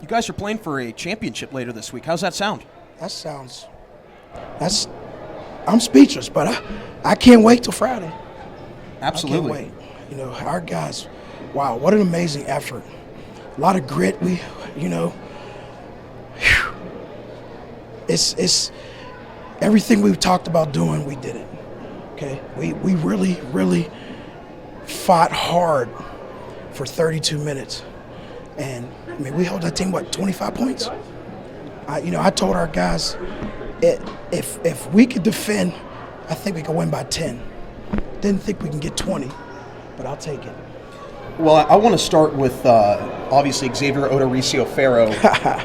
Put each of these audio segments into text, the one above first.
You guys are playing for a championship later this week. How's that sound? I'm speechless, but I can't wait till Friday. Absolutely. I can't wait. Our guys, wow, what an amazing effort. A lot of grit. It's everything we've talked about doing, we did it. Okay, we really, really fought hard for 32 minutes, and we held that team 25 points. I told our guys, if we could defend, I think we could win by 10. Didn't think we can get 20, but I'll take it. Well, I want to start with, obviously, Xavier Odoricio-Ferro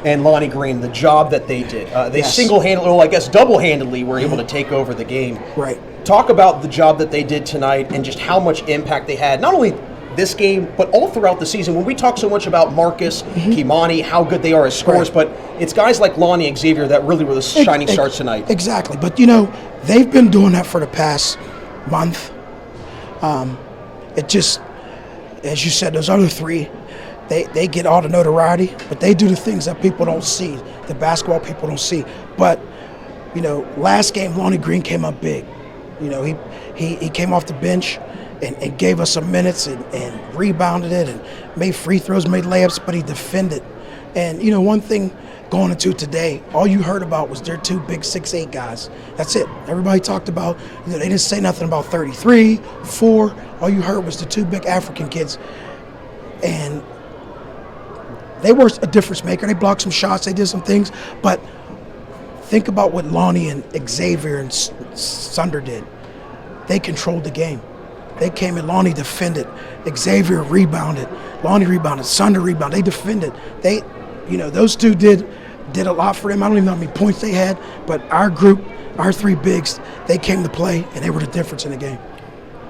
and Lonnie Green, the job that they did. They single-handedly, well, I guess double-handedly, were able to take over the game. Right. Talk about the job that they did tonight and just how much impact they had, not only this game, but all throughout the season. When we talk so much about Marcus, Kimani, how good they are as scorers, but it's guys like Lonnie and Xavier that really were the shining stars tonight. Exactly. But, they've been doing that for the past month. It just, as you said, those other three, they get all the notoriety, but they do the things that people don't see, the basketball people don't see. But, last game, Lonnie Green came up big. He came off the bench and gave us some minutes and rebounded it and made free throws, made layups, but he defended. And, one thing going into today, all you heard about was their two big 6'8" guys. That's it. Everybody talked about, they didn't say nothing about 33, 4. All you heard was the two big African kids. And they were a difference maker. They blocked some shots. They did some things. But think about what Lonnie and Xavier and Sunder did. They controlled the game. They came in, Lonnie defended. Xavier rebounded. Lonnie rebounded. Sunder rebounded. They defended. Those two did a lot for them. I don't even know how many points they had, but our group, our three bigs, they came to play, and they were the difference in the game.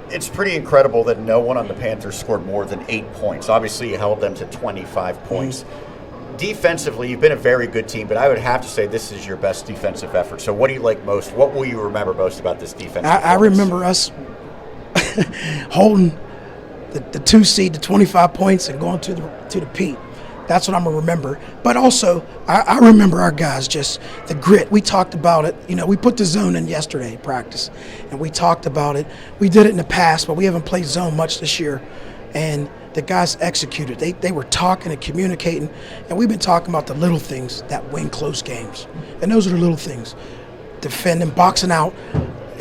It's pretty incredible that no one on the Panthers scored more than 8 points. Obviously, you held them to 25 points. Defensively, you've been a very good team, but I would have to say this is your best defensive effort. So what do you like most? What will you remember most about this defense? I remember us holding the 2 seed to 25 points and going to the Pete. That's what I'm going to remember. But also, I remember our guys, just the grit. We talked about it. We put the zone in yesterday practice, and we talked about it. We did it in the past, but we haven't played zone much this year. And the guys executed. They were talking and communicating, and we've been talking about the little things that win close games. And those are the little things. Defending, boxing out,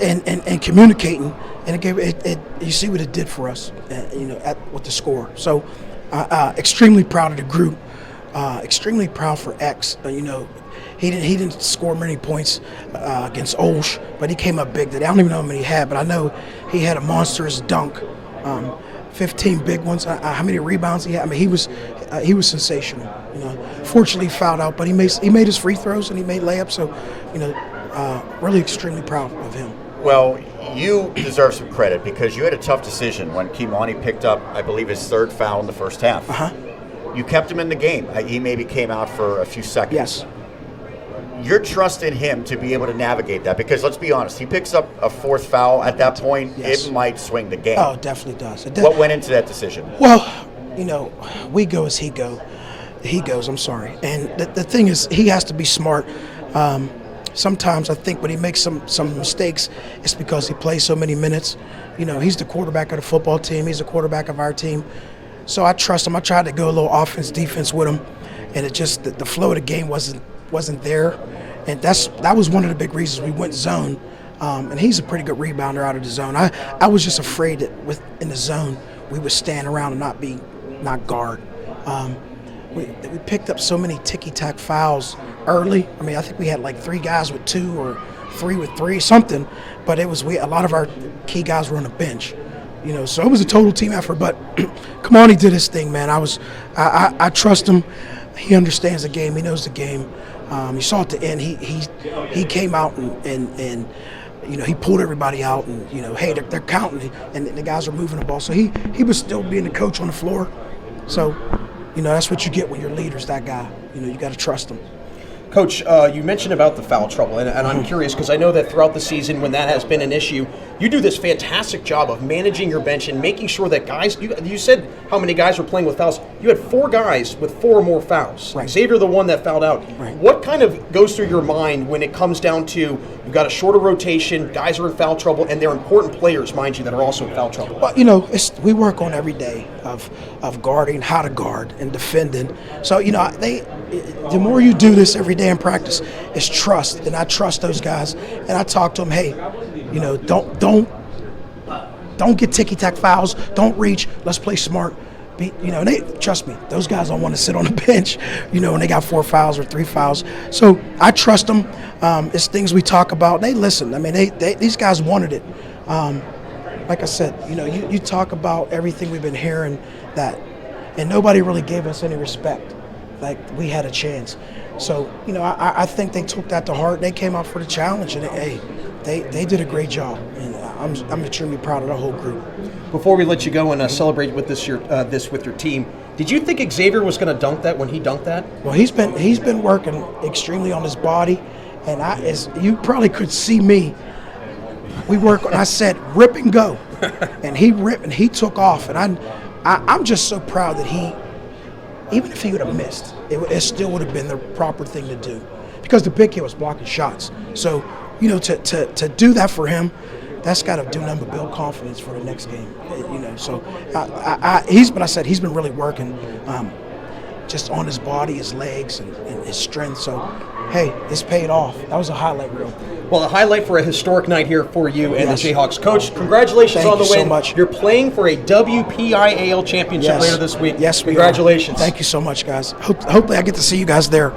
and communicating. And it gave it. You see what it did for us, with the score. So, extremely proud of the group. Extremely proud for X. He didn't score many points against Olsh, but he came up big today. I don't even know how many he had, but I know he had a monstrous dunk. 15 big ones. How many rebounds he had? He was sensational. Fortunately he fouled out, but he made his free throws and he made layups. So, really extremely proud of him. Well, you deserve some credit because you had a tough decision when Kimani picked up, I believe, his third foul in the first half. You kept him in the game. He maybe came out for a few seconds. Yes. Your trust in him to be able to navigate that, because let's be honest, he picks up a fourth foul at that point, It might swing the game. Oh, it definitely does. What went into that decision? Well, we go as he goes. I'm sorry. And the thing is, he has to be smart. Sometimes I think when he makes some mistakes, it's because he plays so many minutes. He's the quarterback of the football team. He's the quarterback of our team. So I trust him. I tried to go a little offense, defense with him, and it just the flow of the game wasn't there. And that was one of the big reasons we went zone. And he's a pretty good rebounder out of the zone. I was just afraid that in the zone we would stand around and not guard. We picked up so many ticky-tack fouls early. I think we had like 3 guys with 2 or 3 with 3, something. But a lot of our key guys were on the bench. So it was a total team effort. But Kimani did his thing, man. I trust him. He understands the game. He knows the game. You saw at the end, he came out and he pulled everybody out and hey, they're counting and the guys are moving the ball. So he was still being the coach on the floor. So that's what you get when your leader's that guy. You got to trust him. Coach, you mentioned about the foul trouble, and I'm curious because I know that throughout the season when that has been an issue, you do this fantastic job of managing your bench and making sure that guys, you said how many guys were playing with fouls. You had 4 guys with 4 or more fouls. Right. Xavier, the one that fouled out. Right. What kind of goes through your mind when it comes down to you've got a shorter rotation, guys are in foul trouble, and they're important players, mind you, that are also in foul trouble? Well, we work on every day of guarding, how to guard, and defending. So, the more you do this every day in practice, it's trust, and I trust those guys. And I talk to them, hey, don't get ticky-tack fouls, don't reach, let's play smart. They trust me. Those guys don't want to sit on the bench, when they got 4 fouls or 3 fouls. So I trust them. It's things we talk about. They listen. I mean, these guys wanted it. Like I said, you talk about everything we've been hearing and nobody really gave us any respect. Like we had a chance. So, I think they took that to heart. They came out for the challenge, and they did a great job. And I'm extremely proud of the whole group. Before we let you go and celebrate with this with your team, did you think Xavier was going to dunk that when he dunked that? Well, he's been working extremely on his body, and as you probably could see me, we work. I said rip and go, and he ripped and he took off, and I'm just so proud that even if he would have missed, it still would have been the proper thing to do, because the big kid was blocking shots. So, to do that for him, that's got to do nothing but build confidence for the next game. So he's been really working just on his body, his legs, and his strength. So, hey, it's paid off. That was a highlight reel. Well, a highlight for a historic night here for you and the Jayhawks. Coach, congratulations on the win. Thank you so much. You're playing for a WPIAL championship later this week. Yes, congratulations. Thank you so much, guys. Hopefully I get to see you guys there.